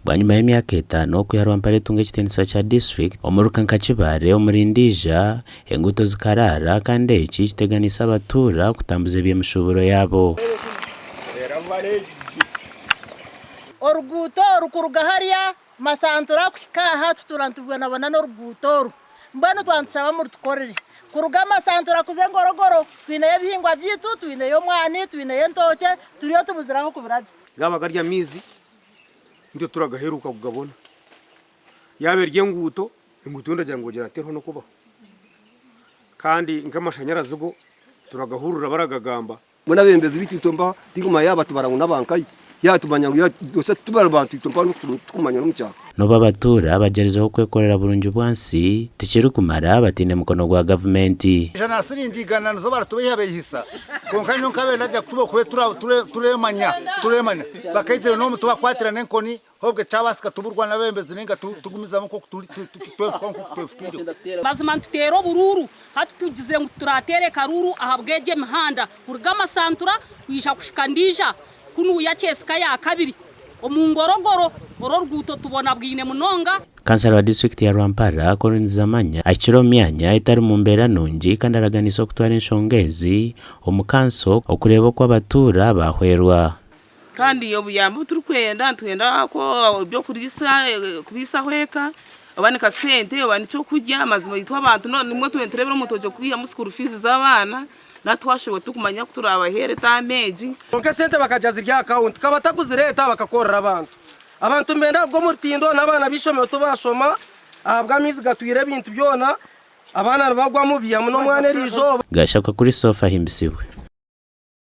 Banyuma y'imyaka 5 kuyarwampare tunga ekitenisa cha district omurukanka kibare omurindija enguto zikarara kandi eki kiteganisa abatura kutambuza ebyemushuburo yabo. Oruguto rukuruga hariya masantura kwikaha tuturantubwe nabona n'oruguto mbano twantushaba mu tukorere kuruga masantura kuzengorogoro twine ebihingwa byitu twine yo mwani twine yentoke turiyo tubuziraho kubirabyo gabaga rya mizi ndio turagaheruka kugabona yaberye nguto ndagira ngo gerateho no kuba kandi nkamashanyarazi go turagahurura baragagamba muna bembezi bititomba diguma yaba tubaranga nabankayi yatumanya ngo yose tubarabatu tompa tukumanya no mucyaka no babatura bagerezeho kwekorera burunju bwansi tikiri kumara batine mukono gwa government jana sirindigana no baratubihabe hisa konkanyo kabe najya kubo kwe turemanya bakayitira no mutuba kwatira nenkoni hobwe cyabasika tuburwa na bembezi ninga tugumiza muko twefukiro bazima tutero bururu hatugize ngo turatere karuru ahabweje mihanda urugama santura kwisha kushikandija kunu yacheska ya kabiri omungorogoro ororguto tubona bwine munonga. Kansala wa district ya Rwampara Korinzamanya akiro myanya itari mu mbera nungi kandi araganisa kutwara inshongezi omukanso okureba ko abatura bahwerwa kandi yo buyambo turukwenda twenda ko byo kubisa hweka abanika sente abani cyo kujya amazima yitwa abantu none nimwe turenterebera umutoje kubiha mu school fees z'abana natwashowe tukumanya kuturabahere tameji onke sente bakajaza irya account kabatakuzireta bakakorera abantu mbenda go murtindo nabana bishome tubashoma abwa mizi gatwire ibintu byona abana bagwa mu biya muno mwane rijo gashaka kuri sofa himbisiwe.